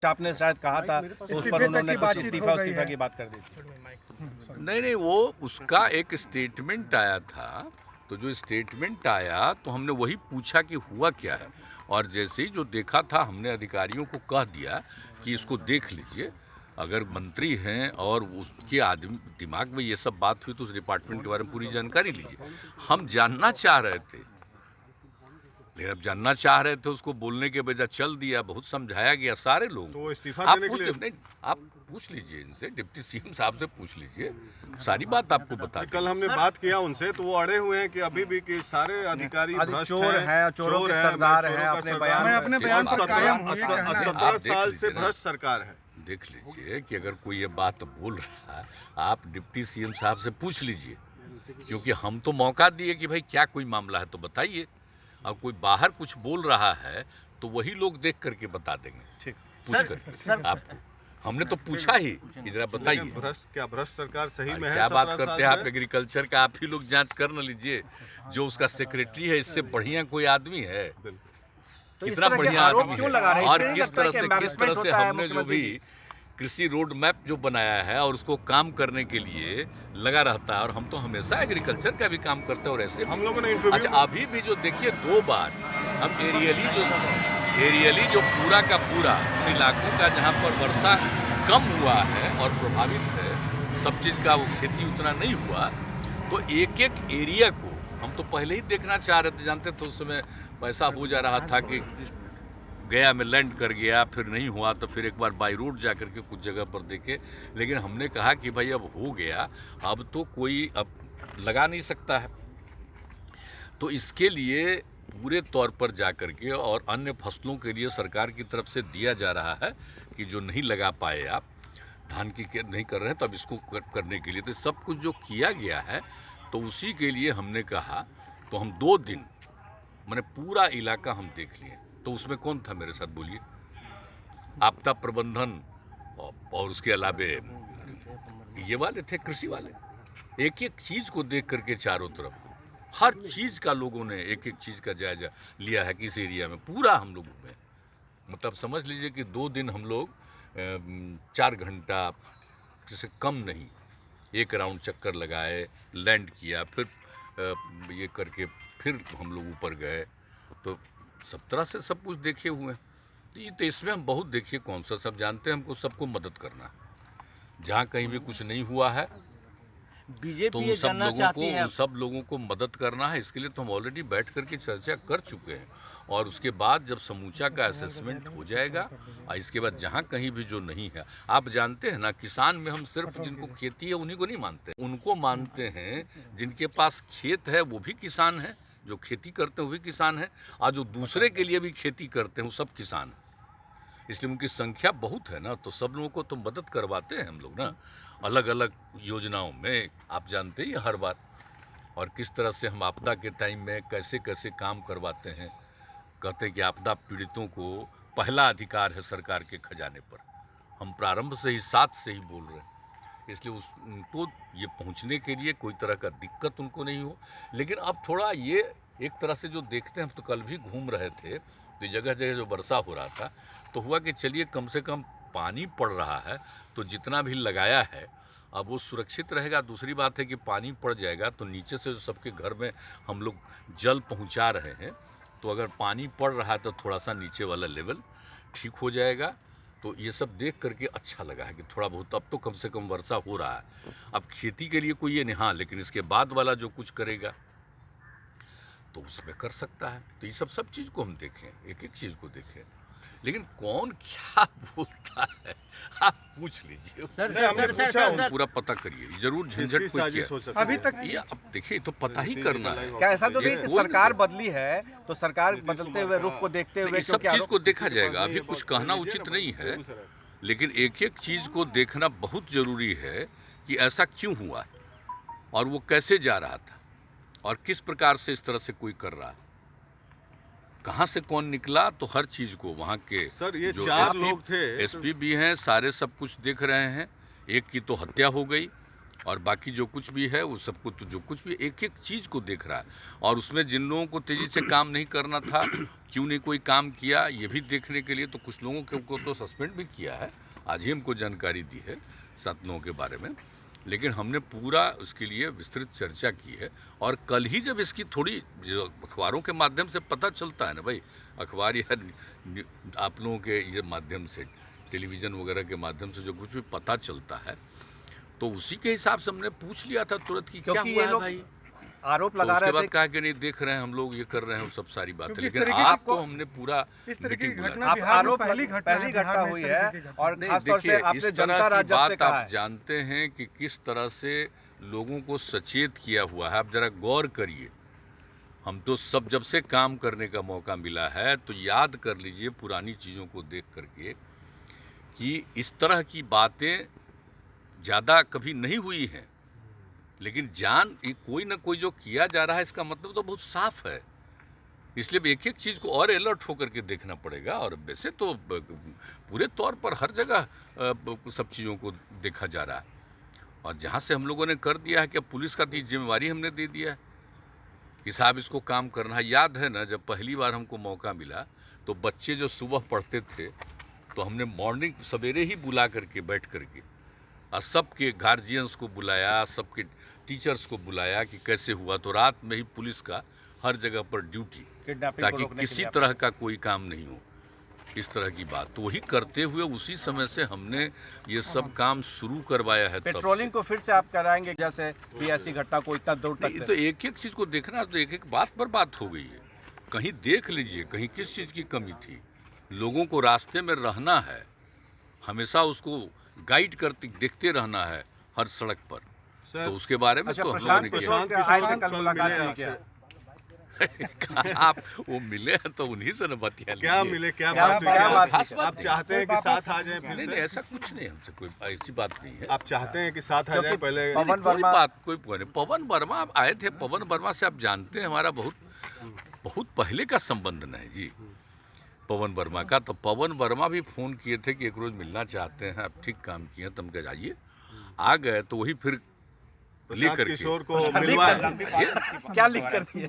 आपने शायद कहा था उस पर उन्होंने कुछ इस्तीफा की बात कर दी थी। नहीं, वो उसका एक स्टेटमेंट आया था। तो जो स्टेटमेंट आया तो हमने वही पूछा कि हुआ क्या है, और जैसे ही जो देखा था हमने अधिकारियों को कह दिया कि इसको देख लीजिए, अगर मंत्री हैं और उसके आदमी दिमाग में ये सब बात हुई तो उस डिपार्टमेंट के बारे में पूरी जानकारी लीजिए। हम जानना चाह रहे थे, लेकिन अब जानना चाह रहे थे, उसको बोलने के बजाय चल दिया, बहुत समझाया गया सारे लोग। तो इस्तीफा आप देने के लिए नहीं, आप पूछ लीजिए इनसे, डिप्टी सीएम साहब से पूछ लीजिए, सारी बात आपको बता कल हमने बात किया उनसे तो वो अड़े हुए हैं कि अभी भी कि सारे अधिकारी भ्रष्ट चोर हैं, चोरों के सरदार हैं, अपने बयान पर कायम हुए हैं। 17 साल से भ्रष्ट सरकार है। देख लीजिए कि अगर कोई ये बात बोल रहा है, आप डिप्टी सीएम साहब से पूछ लीजिए, क्योंकि हम तो मौका दिए कि भाई क्या कोई मामला है तो बताइए। और कोई बाहर कुछ बोल रहा है तो वही लोग देख करके बता देंगे, ठीक, पूछ करके आपको। हमने तो पूछा ही कि जरा बताइए भ्रष्ट सरकार सही में है? क्या बात करते हैं आप एग्रीकल्चर का? आप ही लोग जांच कर न लीजिए। जो उसका सेक्रेटरी है, इससे बढ़िया कोई आदमी है? कितना बढ़िया आदमी है। और किस तरह से हमने जो भी कृषि रोड मैप जो बनाया है और उसको काम करने के लिए लगा रहता है, और हम तो हमेशा एग्रीकल्चर का भी काम करते हैं। और ऐसे हम लोगों ने अच्छा, अभी भी जो देखिए 2 बार हम एरियली जो पूरा का पूरा इलाकों का जहाँ पर वर्षा कम हुआ है और प्रभावित है सब चीज़ का, वो खेती उतना नहीं हुआ, तो एक एक एरिया को हम तो पहले ही देखना चाह रहे थे। जानते थे उस समय ऐसा हो जा रहा था कि गया में लैंड कर गया, फिर नहीं हुआ तो फिर एक बार बाई रोड जा करके कुछ जगह पर देखे। लेकिन हमने कहा कि भाई अब हो गया, अब तो कोई अब लगा नहीं सकता है, तो इसके लिए पूरे तौर पर जा करके और अन्य फसलों के लिए सरकार की तरफ से दिया जा रहा है कि जो नहीं लगा पाए आप धान की नहीं कर रहे हैं, तो अब इसको करने के लिए तो सब कुछ जो किया गया है, तो उसी के लिए हमने कहा तो हम 2 दिन मैंने पूरा इलाका हम देख लिए। तो उसमें कौन था मेरे साथ बोलिए? आपदा प्रबंधन और उसके अलावे ये वाले थे, कृषि वाले। एक एक चीज़ को देख करके चारों तरफ हर चीज़ का लोगों ने एक एक चीज़ का जायजा लिया है कि इस एरिया में पूरा हम लोगों में, मतलब समझ लीजिए कि 2 दिन हम लोग 4 घंटा जैसे कम नहीं, एक राउंड चक्कर लगाए, लैंड किया, फिर ये करके फिर हम लोग ऊपर गए, तो सब तरह से सब कुछ देखे हुए हैं। तो इसमें हम बहुत देखिए कौन सा सब जानते हैं, हमको सबको मदद करना है। जहाँ कहीं भी कुछ नहीं हुआ है तो उन सब लोगों को मदद करना है। इसके लिए तो हम ऑलरेडी बैठ करके चर्चा कर चुके हैं, और उसके बाद जब समूचा का असेसमेंट हो जाएगा और इसके बाद जहाँ कहीं भी जो नहीं है, आप जानते हैं ना, किसान में हम सिर्फ जिनको खेती है उन्हीं को नहीं मानते, उनको मानते हैं जिनके पास खेत है वो भी किसान है, जो खेती करते हैं वो भी किसान है, और जो दूसरे के लिए भी खेती करते हैं वो सब किसान है। इसलिए उनकी संख्या बहुत है ना, तो सब लोगों को तो मदद करवाते हैं हम लोग ना, अलग अलग योजनाओं में, आप जानते ही हर बार। और किस तरह से हम आपदा के टाइम में कैसे कैसे काम करवाते हैं। कहते हैं कि आपदा पीड़ितों को पहला अधिकार है सरकार के खजाने पर। हम प्रारंभ से ही साथ से ही बोल रहे हैं, इसलिए उनको ये पहुंचने के लिए कोई तरह का दिक्कत उनको नहीं हो। लेकिन अब थोड़ा ये एक तरह से जो देखते हैं, हम तो कल भी घूम रहे थे तो जगह जगह जो वर्षा हो रहा था, तो हुआ कि चलिए कम से कम पानी पड़ रहा है तो जितना भी लगाया है अब वो सुरक्षित रहेगा। दूसरी बात है कि पानी पड़ जाएगा तो नीचे से सबके घर में हम लोग जल पहुंचा रहे हैं, तो अगर पानी पड़ रहा है तो थोड़ा सा नीचे वाला लेवल ठीक हो जाएगा। तो ये सब देख करके अच्छा लगा है कि थोड़ा बहुत अब तो कम से कम वर्षा हो रहा है। अब खेती के लिए कोई ये नहीं, हाँ, लेकिन इसके बाद वाला जो कुछ करेगा तो उसमें कर सकता है। तो ये सब चीज़ को हम देखें, एक एक चीज़ को देखें, लेकिन कौन क्या बोलता है आप पूछ लीजिए। सर, पूरा पता करिए, जरूर झंझट कोई किया अभी तक ये अब देखिए तो पता ही करना है। क्या ऐसा तो नहीं कि सरकार बदली है तो सरकार बदलते हुए रुख को देखते हुए सब चीज को देखा जाएगा, अभी कुछ कहना उचित नहीं है, लेकिन एक एक चीज को देखना बहुत जरूरी है कि ऐसा क्यों हुआ और वो कैसे जा रहा था और किस प्रकार से इस तरह से कोई कर रहा है, कहाँ से कौन निकला, तो हर चीज को वहाँ के सर ये जो 4 लोग थे, एसपी भी हैं, सारे सब कुछ देख रहे हैं। एक की तो हत्या हो गई और बाकी जो कुछ भी है वो सबको, तो जो कुछ भी एक एक चीज़ को देख रहा है, और उसमें जिन लोगों को तेज़ी से काम नहीं करना था, क्यों नहीं कोई काम किया, ये भी देखने के लिए तो कुछ लोगों को तो सस्पेंड भी किया है। आज ही हमको जानकारी दी है 7 लोगों के बारे में, लेकिन हमने पूरा उसके लिए विस्तृत चर्चा की है। और कल ही जब इसकी थोड़ी जो अखबारों के माध्यम से पता चलता है ना भाई, अखबार या आप लोगों के ये माध्यम से, टेलीविज़न वगैरह के माध्यम से जो कुछ भी पता चलता है, तो उसी के हिसाब से हमने पूछ लिया था तुरंत कि क्या हुआ है भाई। आरोप तो लगा उसके रहे बाद थे कहा कि नहीं देख रहे हैं हम लोग, ये कर रहे हैं, वो सब सारी बातें, लेकिन तरीके आपको हमने पूरा इस तरह की मीटिंग बुलाया। घटना आप बिहार में आरोप पहली घटना हुई है। और नहीं खासतौर से देखिए, आपने इस जनता तरह की राज्य से बात कहा आप है। जानते हैं कि किस तरह से लोगों को सचेत किया हुआ है। आप जरा गौर करिए, हम तो सब जब से काम करने का मौका मिला है तो याद कर लीजिए पुरानी चीज़ों को देख करके कि इस तरह की बातें ज़्यादा कभी नहीं हुई हैं, लेकिन कोई ना कोई जो किया जा रहा है इसका मतलब तो बहुत साफ है। इसलिए एक एक चीज़ को और अलर्ट होकर के देखना पड़ेगा। और वैसे तो पूरे तौर पर हर जगह सब चीज़ों को देखा जा रहा है, और जहाँ से हम लोगों ने कर दिया है कि पुलिस का तो जिम्मेवारी हमने दे दिया है कि साहब इसको काम करना है। याद है ना, जब पहली बार हमको मौका मिला तो बच्चे जो सुबह पढ़ते थे तो हमने मॉर्निंग सवेरे ही बुला करके बैठ करके और सबके गार्जियंस को बुलाया, सबके टीचर्स को बुलाया कि कैसे हुआ, तो रात में ही पुलिस का हर जगह पर ड्यूटी, ताकि किसी तरह का कोई काम नहीं हो, इस तरह की बात। तो वही करते हुए उसी समय से हमने ये सब काम शुरू करवाया है। पेट्रोलिंग को फिर से आप कराएंगे, जैसे भी ऐसी घटना को इतना दूर तक? तो एक एक चीज़ को देखना, तो एक एक बात पर बात हो गई है। कहीं देख लीजिए कहीं किस चीज़ की कमी थी। लोगों को रास्ते में रहना है, हमेशा उसको गाइड करते देखते रहना है हर सड़क पर, तो उसके बारे में तो हम लोगों ने किया। आप वो मिले हैं तो उन्हीं से न बतिया लीजिए। क्या मिले, क्या बात हुई? आप चाहते हैं कि साथ आ जाए? नहीं, ऐसा कुछ नहीं, हमसे कोई ऐसी बात नहीं है। आप चाहते हैं कि साथ आ जाए? पहले कोई पवन वर्मा आए थे। पवन वर्मा से आप जानते हैं हमारा बहुत पहले का संबंध नहीं जी पवन वर्मा का। तो पवन वर्मा भी फ़ोन किए थे कि एक रोज़ मिलना चाहते हैं, आप ठीक काम किए, तुम क्या जाइए, आ गए। तो वही फिर लिख कर किशोर को मिलवा क्या लिख कर दिए?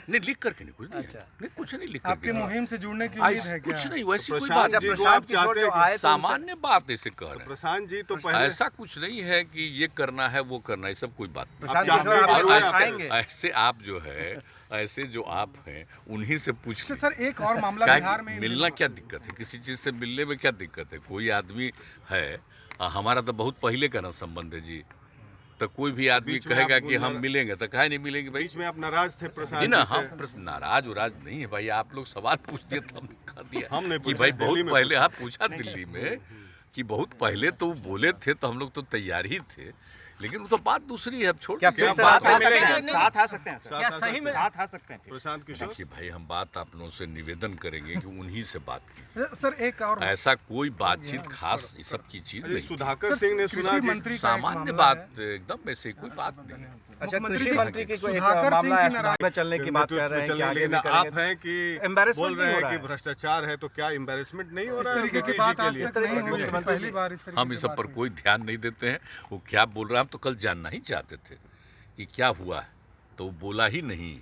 नहीं, लिख करके नहीं, कुछ नहीं, नहीं कुछ नहीं लिख आपकी करके। मुहिम से जुड़ने की उम्मीद है क्या? कुछ नहीं, वैसी कोई प्रशांत बात जी नहीं। को आप चाहते हैं? सामान्य बात ऐसे कह रहे हैं। प्रशांत जी तो पहले ऐसा कुछ नहीं है कि ये करना है वो करना है, सब कोई बात नहीं। प्रशांत चाहते किशोर हैं आप कि रोज आप आएंगे? ऐसे आप जो है, ऐसे जो आप हैं उन्हीं से पूछ अच्छा लीजिए। सर, एक और मामला क्या बिहार में मिलना क्या दिक्कत है, किसी चीज़ से मिलने में क्या दिक्कत है? कोई आदमी है, हमारा तो बहुत पहले का ना संबंध है जी, तो कोई भी आदमी बीच में कहेगा आप कि हम मिलेंगे तो कहे नहीं मिलेंगे भाई। बीच में आप नाराज थे प्रशांत जी ना, जी से। हम नाराज उराज नहीं है भाई। आप लोग सवाल पूछ दिए तो हमने कह दिया हमने कि पूछा, भाई दिल्ली बहुत में पहले आप पूछा दिल्ली में कि बहुत पहले तो बोले थे, तो हम लोग तो तैयार ही थे, लेकिन वो तो बात दूसरी है। अब छोड़ क्या दीजिए, फिर से बात रास्ते है। मिलेंगे? साथ आ सकते हैं सर? साथ क्या आ सही सकते में हैं। साथ आ सकते हैं? प्रशांत किशोर, देखिए भाई, हम बात आप लोगों से निवेदन करेंगे कि उन्हीं से बात कीजिए। सर एक और ऐसा कोई बातचीत खास ये सब की चीज अरे नहीं। सुधाकर सिंह ने सुना कृषि कि मंत्री का एक सामान्य मामला बात एकदम ऐसे कोई बात नहीं है। अच्छा, मुख्यमंत्री कृषि जी, मंत्री की कोई एक सुधाकर मामला सिंह है, की सुधार में चलने की बात कर रहे हैं कि आगे लेकिन भी आप करेंगे। हैं कि Embarrassment बोल रहे नहीं हो हैं रहा कि है। भ्रष्टाचार है, तो क्या एम्बेरसमेंट नहीं हो इस रहा है तरीके की मोदी बात जी के आज लिए? तक नहीं हुई है, पहली बार इस तरीके हम की इस सब बात पर हुई। कोई ध्यान नहीं देते हैं। वो क्या बोल रहा है, हम तो कल जानना ही चाहते थे कि क्या हुआ है, तो वो बोला ही नहीं।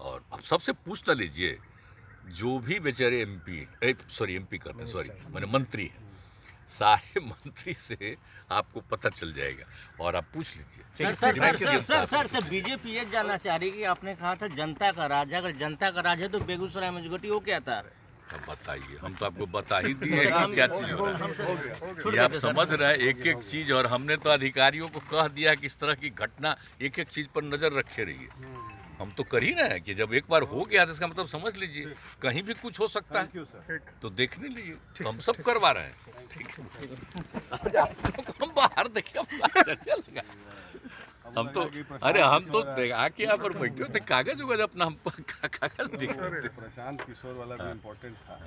और अब सबसे पूछ लीजिए, जो भी बेचारे एमपी कहते हैं, सॉरी मैंने मंत्री है, सारे मंत्री से आपको पता चल जाएगा और आप पूछ लीजिए। सर बीजेपी ये जानना चाह रही है कि आपने कहा था जनता का राज है, अगर जनता का राज है तो बेगूसराय मजगटी हो क्या था? अब बताइए, हम तो आपको बता ही दिए कि क्या चीज़ हो रहा है। ये आप समझ रहे हैं एक एक चीज़, और हमने तो अधिकारियों को कह दिया कि इस तरह की घटना एक एक चीज़ पर नज़र रखे रहिए। हम तो कर ही रहे हैं कि जब एक बार हो गया तो इसका मतलब समझ लीजिए कहीं भी कुछ हो सकता है, तो देखने लीजिए। तो हम सब करवा रहे हैं, ठीक है। हम बाहर देखिए, चर्चा लगा। हम तो आके यहाँ पर बैठे थे, कागज उगज अपना हम कागज देख रहे थे। प्रशांत किशोर वाला भी इम्पोर्टेंट था।